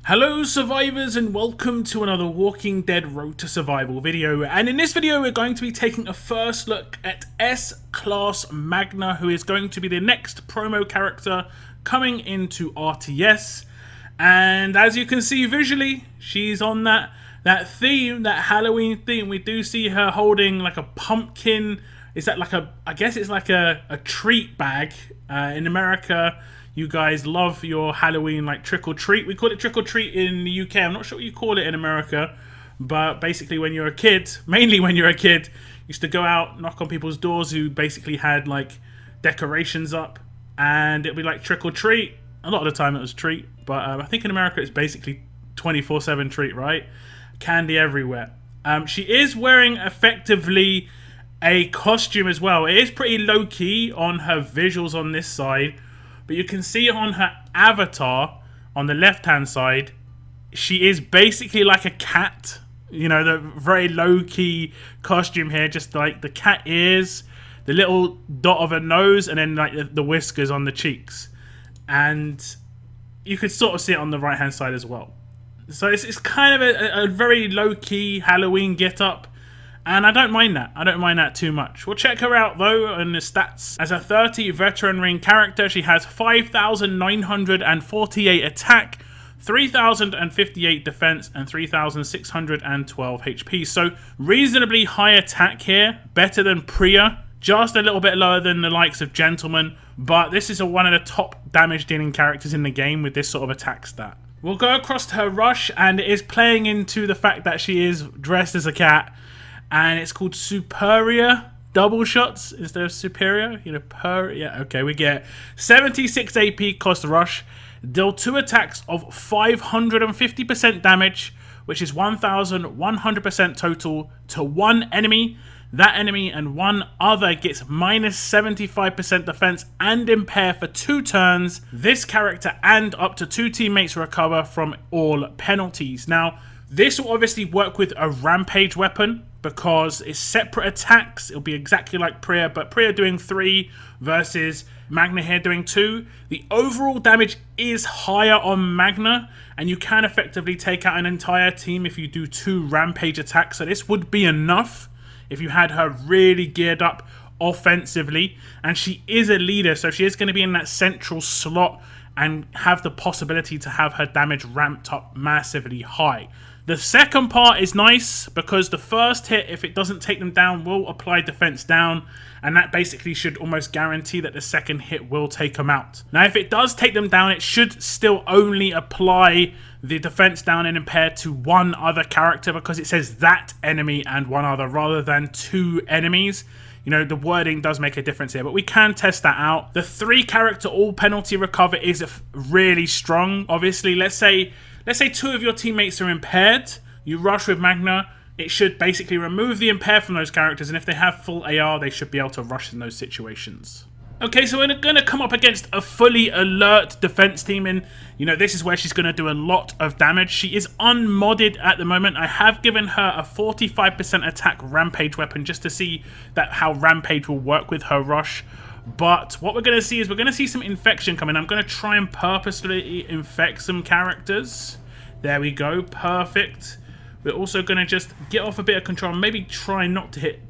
Hello survivors and welcome to another Walking Dead Road to Survival video, and in this video we're going to be taking a first look at S Class Magna, who is going to be the next promo character coming into RTS. And as you can see visually, she's on that theme, that Halloween theme. We do see her holding like a pumpkin. Is that like I guess it's like a treat bag. In America, you guys love your Halloween like trick or treat. We call it trick or treat in the UK. I'm not sure what you call it in America, but basically when you're a kid, mainly when you're a kid, you used to go out, knock on people's doors who basically had like decorations up, and it'd be like trick or treat. A lot of the time it was treat, but I think in America it's basically 24/7 treat, right? Candy everywhere. She is wearing effectively a costume as well. It is pretty low-key on her visuals on this side, but you can see on her avatar on the left-hand side, she is basically like a cat. You know, the very low-key costume here, just like the cat ears, the little dot of a nose, and then like the whiskers on the cheeks. And you could sort of see it on the right-hand side as well. So it's kind of a very low-key Halloween get-up. And I don't mind that. I don't mind that too much. We'll check her out though in the stats. As a 30 veteran ring character, she has 5,948 attack, 3,058 defense, and 3,612 HP. So reasonably high attack here. Better than Priya. Just a little bit lower than the likes of Gentleman. But this is one of the top damage dealing characters in the game with this sort of attack stat. We'll go across to her rush, and it is playing into the fact that she is dressed as a cat. And it's called Superior Double Shots instead of Superior. You know, yeah, okay, we get 76 AP cost rush. Deal 2 attacks of 550% damage, which is 1,100% total to one enemy. That enemy and one other gets minus 75% defense and impair for 2 turns. This character and up to 2 teammates recover from all penalties. Now, this will obviously work with a rampage weapon, because it's separate attacks. It'll be exactly like Priya, but Priya doing 3 versus Magna here doing 2. The overall damage is higher on Magna, and you can effectively take out an entire team if you do 2 rampage attacks. So this would be enough if you had her really geared up offensively. And she is a leader, so she is going to be in that central slot and have the possibility to have her damage ramped up massively high. The second part is nice because the first hit, if it doesn't take them down, will apply defense down, and that basically should almost guarantee that the second hit will take them out. Now, if it does take them down, it should still only apply the defense down and impair to one other character, because it says that enemy and one other rather than 2 enemies. You know, the wording does make a difference here, but we can test that out. The 3 character all penalty recover is really strong. Obviously, let's say 2 of your teammates are impaired, you rush with Magna, it should basically remove the impair from those characters, and if they have full AR, they should be able to rush in those situations. Okay, so we're going to come up against a fully alert defense team, and you know, this is where she's going to do a lot of damage. She is unmodded at the moment. I have given her a 45% attack rampage weapon just to see how rampage will work with her rush. But what we're going to see is we're going to see some infection coming. I'm going to try and purposely infect some characters. There we go. Perfect. We're also going to just get off a bit of control. Maybe try not to hit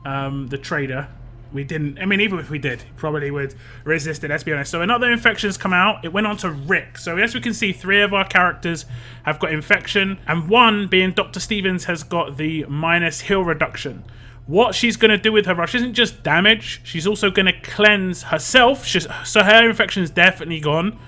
the trader. We didn't. I mean, even if we did, probably would resist it, let's be honest. So another infection's come out. It went on to Rick. So as we can see, 3 of our characters have got infection. And 1, being Dr. Stevens, has got the minus heal reduction. What she's going to do with her rush isn't just damage. She's also going to cleanse herself. So her infection is definitely gone.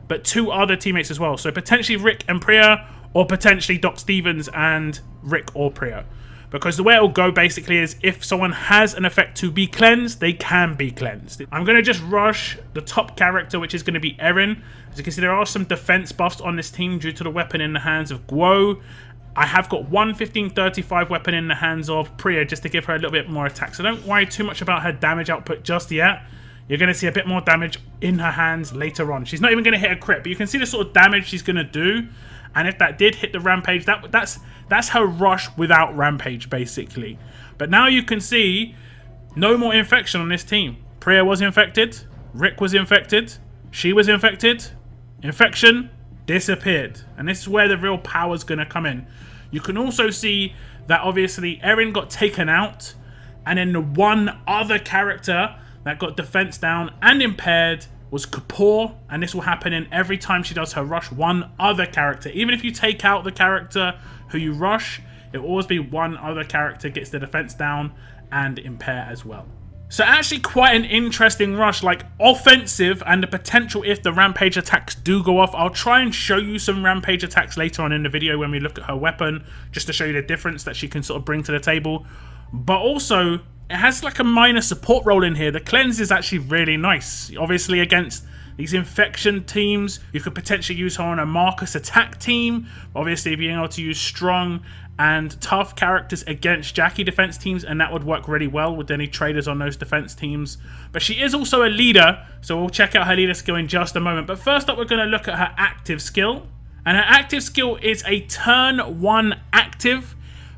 But 2 other teammates as well. So potentially Rick and Priya, or potentially Doc Stevens and Rick or Priya. Because the way it will go basically is if someone has an effect to be cleansed, they can be cleansed. I'm going to just rush the top character, which is going to be Erin. As you can see, there are some defense buffs on this team due to the weapon in the hands of Guo. I have got one 1535 weapon in the hands of Priya just to give her a little bit more attack. So don't worry too much about her damage output just yet. You're going to see a bit more damage in her hands later on. She's not even going to hit a crit, but you can see the sort of damage she's going to do. And if that did hit the rampage, that's her rush without rampage, basically. But now you can see no more infection on this team. Priya was infected. Rick was infected. She was infected. Infection. disappeared. And this is where the real power is going to come in. You can also see that obviously Erin got taken out, and then the one other character that got defense down and impaired was Kapoor, and this will happen in every time she does her rush. One other character, even if you take out the character who you rush, it will always be one other character gets the defense down and impair as well. So actually quite an interesting rush, like offensive, and the potential if the rampage attacks do go off. I'll try and show you some rampage attacks later on in the video when we look at her weapon, just to show you the difference that she can sort of bring to the table. But also, it has like a minor support role in here. The cleanse is actually really nice. Obviously against these infection teams, you could potentially use her on a Marcus attack team. Obviously being able to use strong and tough characters against Jacki defense teams, and that would work really well with any traders on those defense teams. But she is also a leader, so we'll check out her leader skill in just a moment. But first up, we're going to look at her active skill. And her active skill is a turn 1 active,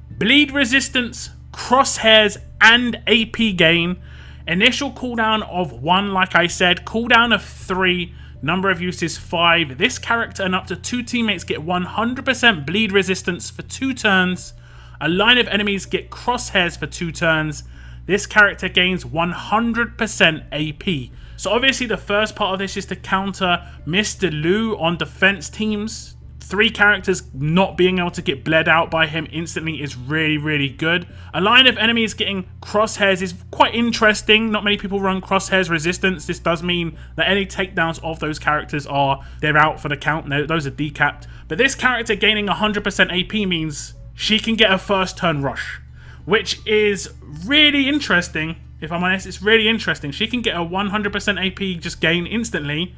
bleed resistance, crosshairs, and AP gain. Initial cooldown of 1, like I said, cooldown of 3, number of uses 5. This character and up to 2 teammates get 100% bleed resistance for 2 turns. A line of enemies get crosshairs for 2 turns. This character gains 100% AP. So obviously the first part of this is to counter Mr. Lu on defense teams. 3 characters not being able to get bled out by him instantly is really, really good. A line of enemies getting crosshairs is quite interesting. Not many people run crosshairs resistance. This does mean that any takedowns of those characters they're out for the count. Those are decapped. But this character gaining 100% AP means she can get a first turn rush, which is really interesting. If I'm honest, it's really interesting. She can get a 100% AP just gain instantly,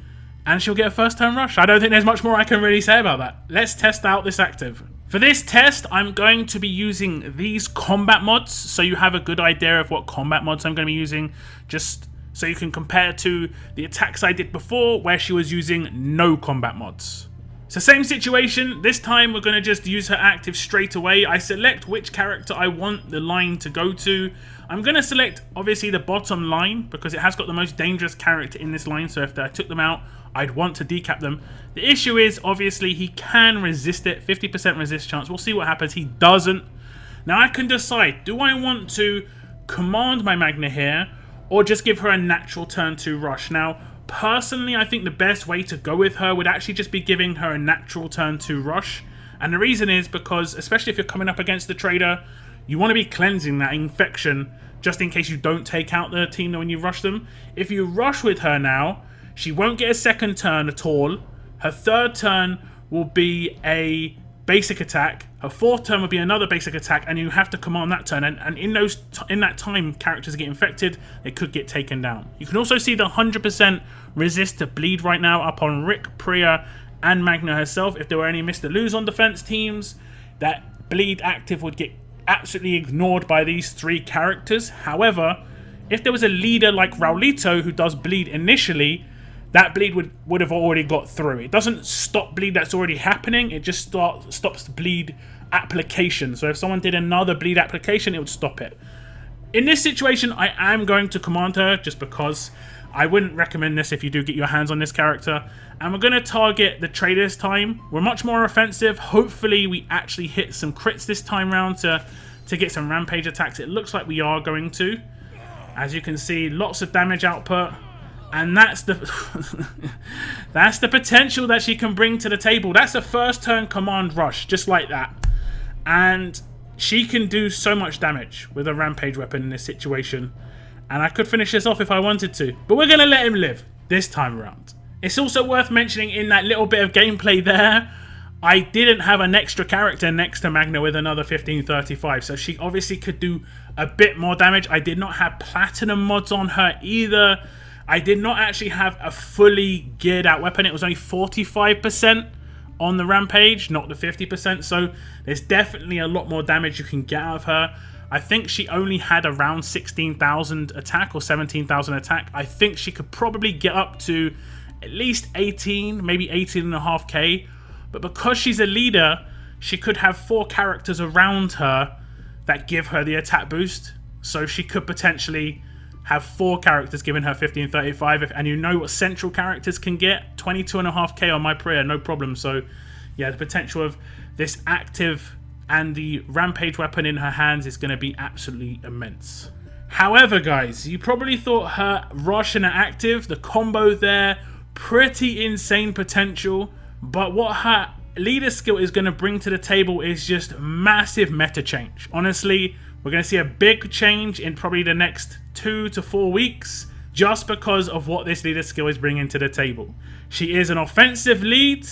and she'll get a first turn rush. I don't think there's much more I can really say about that. Let's test out this active. For this test, I'm going to be using these combat mods, so you have a good idea of what combat mods I'm going to be using, just so you can compare to the attacks I did before, where she was using no combat mods. So same situation, this time we're going to just use her active straight away. I select which character I want the line to go to. I'm going to select, obviously, the bottom line, because it has got the most dangerous character in this line, so if I took them out, I'd want to decap them. The issue is, obviously, he can resist it, 50% resist chance. We'll see what happens. He doesn't. Now I can decide, do I want to command my Magna here, or just give her a natural turn 2 rush? Now, personally, I think the best way to go with her would actually just be giving her a natural turn 2 rush. And the reason is because, especially if you're coming up against the trader, you want to be cleansing that infection just in case you don't take out the team when you rush them. If you rush with her now, she won't get a second turn at all. Her third turn will be a basic attack. Her fourth turn will be another basic attack, and you have to command that turn. And in that time, characters get infected, they could get taken down. You can also see the 100% resist to bleed right now up on Rick, Priya, and Magna herself. If there were any Mr. Lose on defense teams, that bleed active would get absolutely ignored by these 3 characters. However, if there was a leader like Raulito who does bleed initially, that bleed would have already got through. It doesn't stop bleed that's already happening, it just stops the bleed application. So if someone did another bleed application, it would stop it. In this situation, I am going to command her just because I wouldn't recommend this if you do get your hands on this character. And we're going to target the trade this time. We're much more offensive. Hopefully we actually hit some crits this time round to get some rampage attacks. It looks like we are going to. As you can see, lots of damage output. And that's the that's the potential that she can bring to the table. That's a first turn command rush, just like that. And she can do so much damage with a rampage weapon in this situation. And I could finish this off if I wanted to. But we're going to let him live this time around. It's also worth mentioning in that little bit of gameplay there, I didn't have an extra character next to Magna with another 1535. So she obviously could do a bit more damage. I did not have platinum mods on her either. I did not actually have a fully geared out weapon. It was only 45% on the rampage, not the 50%. So there's definitely a lot more damage you can get out of her. I think she only had around 16,000 attack or 17,000 attack. I think she could probably get up to at least 18, maybe 18.5k. But because she's a leader, she could have 4 characters around her that give her the attack boost. So she could potentially have 4 characters giving her 1535, and you know what central characters can get, 22.5k on my prayer, no problem. So yeah, the potential of this active and the rampage weapon in her hands is going to be absolutely immense. However, guys, you probably thought her rush and her active, the combo there, pretty insane potential, but what her leader skill is going to bring to the table is just massive meta change. Honestly, we're going to see a big change in probably the next 2 to 4 weeks just because of what this leader skill is bringing to the table. She is an offensive lead,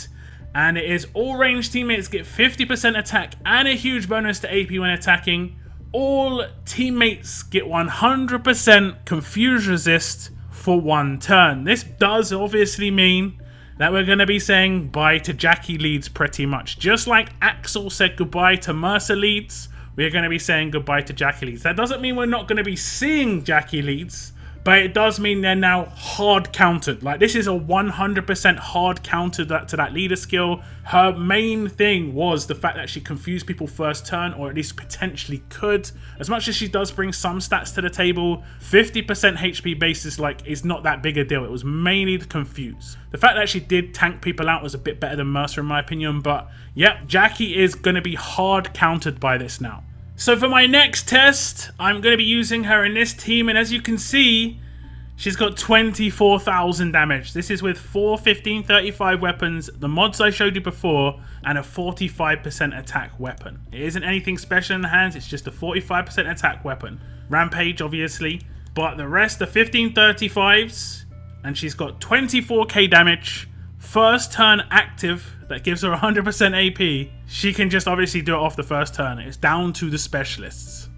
and it is all range teammates get 50% attack and a huge bonus to AP when attacking. All teammates get 100% confuse resist for 1 turn. This does obviously mean that we're going to be saying bye to Jacki leads pretty much. Just like Axel said goodbye to Mercer leads, we're going to be saying goodbye to Jacki leads. That doesn't mean we're not going to be seeing Jacki leads, but it does mean they're now hard countered. Like, this is a 100% hard counter to that leader skill. Her main thing was the fact that she confused people first turn, or at least potentially could. As much as she does bring some stats to the table, 50% HP basis is not that big a deal. It was mainly to confuse. The fact that she did tank people out was a bit better than Mercer in my opinion, but yep, Jacki is going to be hard countered by this now. So for my next test, I'm going to be using her in this team, and as you can see, she's got 24,000 damage. This is with 4 1535 weapons, the mods I showed you before, and a 45% attack weapon. It isn't anything special in the hands, it's just a 45% attack weapon. Rampage, obviously, but the rest are 1535s, and she's got 24k damage, first turn active, that gives her 100% AP. She can just obviously do it off the first turn. It's down to the specialists.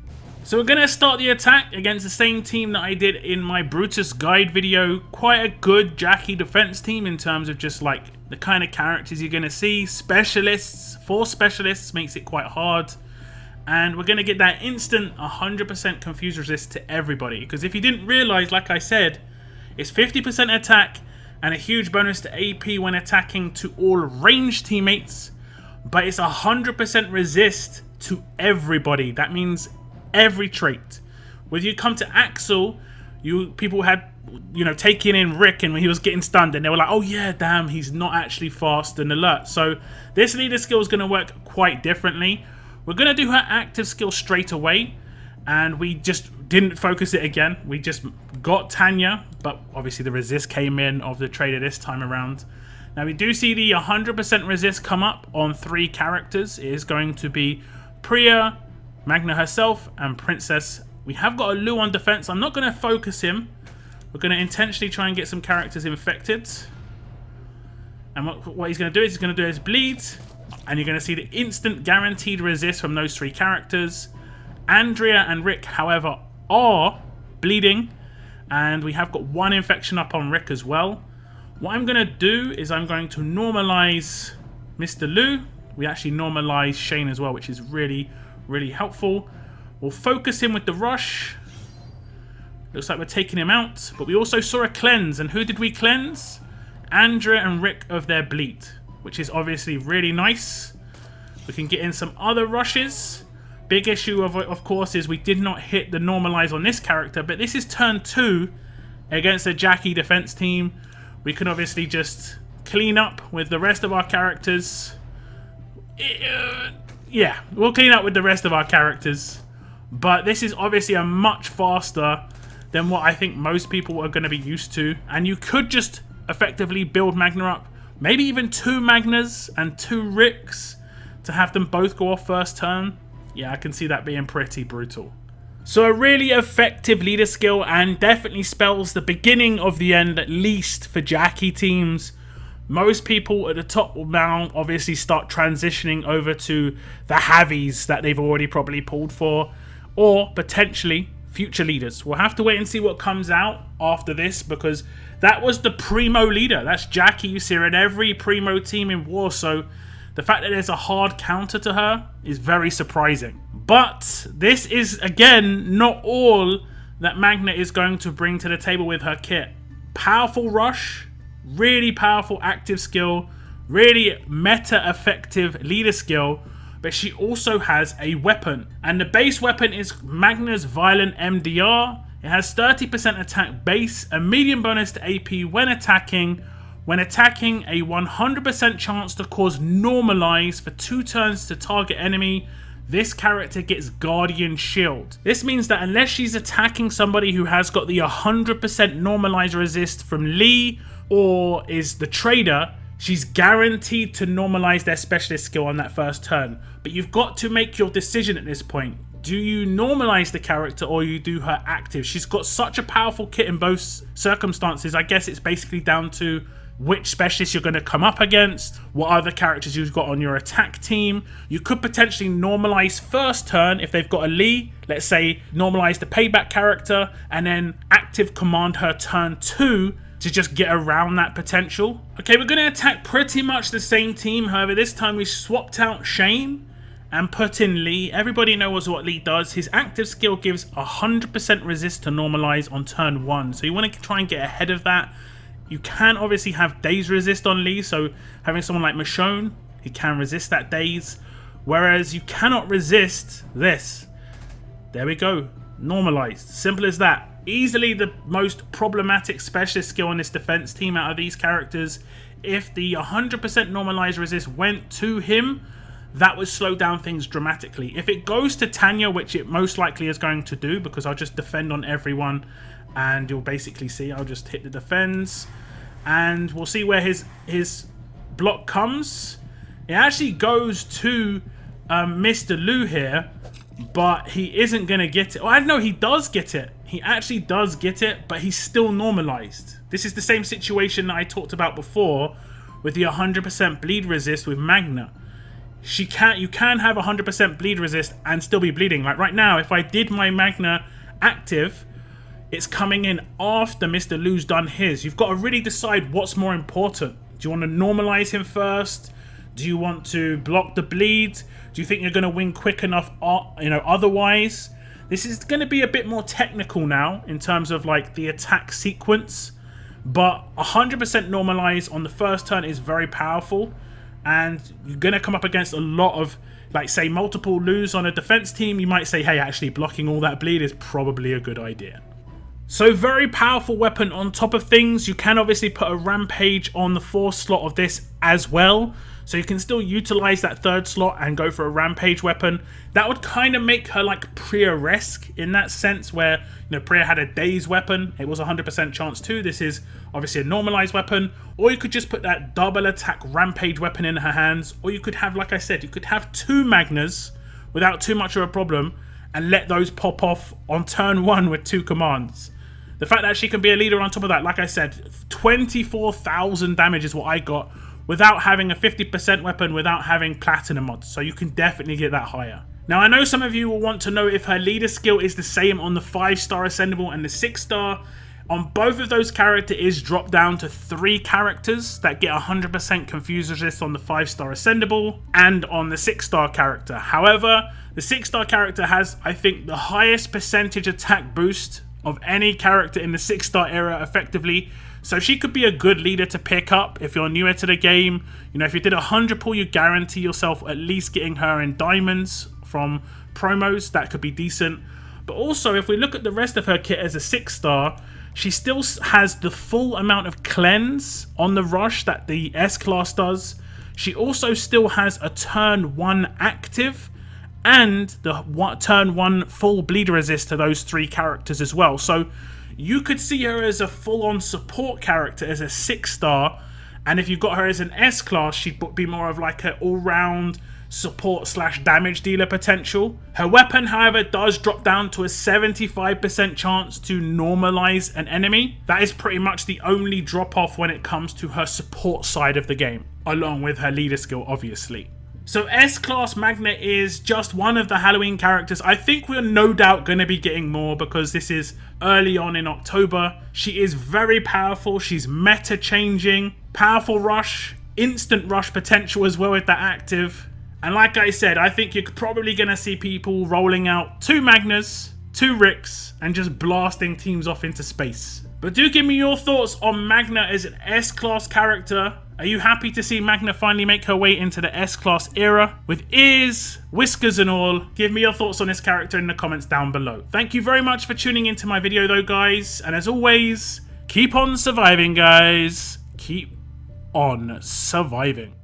So we're going to start the attack against the same team that I did in my Brutus guide video. Quite a good Jacki defense team in terms of just like the kind of characters you're going to see. Specialists, 4 specialists makes it quite hard. And we're going to get that instant 100% confuse resist to everybody. Because if you didn't realize, like I said, it's 50% attack and a huge bonus to AP when attacking to all ranged teammates, but it's 100% resist to everybody. That means every trait. When you come to Axel, people had, taking in Rick, and when he was getting stunned, and they were like, oh yeah, damn, he's not actually fast and alert. So this leader skill is going to work quite differently. We're going to do her active skill straight away, and we just didn't focus it again. We just got Tanya, but obviously the resist came in of the trader this time around. Now we do see the 100% resist come up on 3 characters. It is going to be Priya, Magna herself, and Princess. We have got a Lu on defense. I'm not going to focus him. We're going to intentionally try and get some characters infected. And what he's going to do is he's going to do his bleed, and you're going to see the instant guaranteed resist from those 3 characters. Andrea and Rick, however, are bleeding, and we have got 1 infection up on Rick as well. What I'm going to do is I'm going to normalize Mr. Lu. We actually normalize Shane as well, which is really, really helpful. We'll focus him with the rush. Looks like we're taking him out, but we also saw a cleanse, and who did we cleanse? Andrea and Rick of their bleed, which is obviously really nice. We can get in some other rushes. Big issue, of course, is we did not hit the normalize on this character, but this is turn 2 against a Jacki defense team. We can obviously just clean up with the rest of our characters. Yeah, we'll clean up with the rest of our characters. But this is obviously a much faster than what I think most people are going to be used to. And you could just effectively build Magna up. Maybe even 2 Magnas and 2 Ricks to have them both go off first turn. Yeah, I can see that being pretty brutal. So a really effective leader skill, and definitely spells the beginning of the end, at least for Jacki teams. Most people at the top will now obviously start transitioning over to the Havies that they've already probably pulled for, or potentially future leaders. We'll have to wait and see what comes out after this, because that was the primo leader. That's Jacki you see in every primo team in war, so the fact that there's a hard counter to her is very surprising. But this is, again, not all that Magna is going to bring to the table with her kit. Powerful rush, really powerful active skill, really meta-effective leader skill, but she also has a weapon. And the base weapon is Magna's Violent MDR. It has 30% attack base, a medium bonus to AP when attacking. When attacking, a 100% chance to cause normalize for 2 turns to target enemy. This character gets Guardian Shield. This means that unless she's attacking somebody who has got the 100% normalize resist from Lee or is the trader, she's guaranteed to normalize their specialist skill on that first turn. But you've got to make your decision at this point. Do you normalize the character or you do her active? She's got such a powerful kit in both circumstances. I guess it's basically down to which specialist you're going to come up against, what other characters you've got on your attack team. You could potentially normalize first turn if they've got a Lee. Let's say normalize the payback character and then active command her turn 2 to just get around that potential. Okay, we're going to attack pretty much the same team. However, this time we swapped out Shane and put in Lee. Everybody knows what Lee does. His active skill gives 100% resist to normalize on turn 1. So you want to try and get ahead of that. You can obviously have daze resist on Lee, so having someone like Michonne, he can resist that daze. Whereas you cannot resist this. There we go. Normalized. Simple as that. Easily the most problematic specialist skill on this defense team out of these characters. If the 100% normalized resist went to him, that would slow down things dramatically. If it goes to Tanya, which it most likely is going to do, because I'll just defend on everyone, and you'll basically see I'll just hit the defense, and we'll see where his block comes. It actually goes to Mr. Lou here, but he isn't going to get it. Oh, I know he does get it. He actually does get it, but he's still normalized. This is the same situation that I talked about before with the 100% bleed resist with Magna. You can have 100% bleed resist and still be bleeding. Like right now, if I did my Magna active, it's coming in after Mr. Lou's done his. You've got to really decide what's more important. Do you want to normalize him first? Do you want to block the bleed? Do you think you're going to win quick enough, otherwise? This is going to be a bit more technical now in terms of like the attack sequence. But 100% normalize on the first turn is very powerful. And you're going to come up against a lot of, like, say, multiple Lou's on a defense team. You might say, hey, actually blocking all that bleed is probably a good idea. So very powerful weapon on top of things. You can obviously put a rampage on the 4th slot of this as well. So you can still utilize that 3rd slot and go for a rampage weapon. That would kind of make her like Priya-esque in that sense where, Priya had a daze weapon. It was 100% chance too. This is obviously a normalized weapon. Or you could just put that double attack rampage weapon in her hands. Or you could have, like I said, you could have 2 Magnas without too much of a problem and let those pop off on turn 1 with 2 commands. The fact that she can be a leader on top of that, like I said, 24,000 damage is what I got without having a 50% weapon, without having platinum mods. So you can definitely get that higher. Now, I know some of you will want to know if her leader skill is the same on the 5-star Ascendable and the 6-star. On both of those characters, it is dropped down to 3 characters that get 100% confuse resist on the 5-star Ascendable and on the 6-star character. However, the 6-star character has, I think, the highest percentage attack boost of any character in the 6-star era effectively. So she could be a good leader to pick up if you're newer to the game. If you did a 100 pull, you guarantee yourself at least getting her in diamonds from promos. That could be decent. But also, if we look at the rest of her kit as a 6-star, she still has the full amount of cleanse on the rush that the S class does. She also still has a turn 1 active and the turn 1 full bleed resist to those 3 characters as well. So you could see her as a full-on support character as a 6-star, and if you got her as an S class, she'd be more of like an all-round support / damage dealer potential. Her weapon, however, does drop down to a 75% chance to normalize an enemy. That is pretty much the only drop-off when it comes to her support side of the game, along with her leader skill, obviously. So S Class Magna is just one of the Halloween characters. I think we're no doubt going to be getting more because this is early on in October. She is very powerful. She's meta changing. Powerful rush. Instant rush potential as well with that active. And like I said, I think you're probably going to see people rolling out 2 Magnas, 2 Ricks, and just blasting teams off into space. But do give me your thoughts on Magna as an S-Class character Are you happy to see Magna finally make her way into the S-Class era? With ears, whiskers and all? Give me your thoughts on this character in the comments down below. Thank you very much for tuning into my video though, guys. And as always, keep on surviving, guys. Keep on surviving.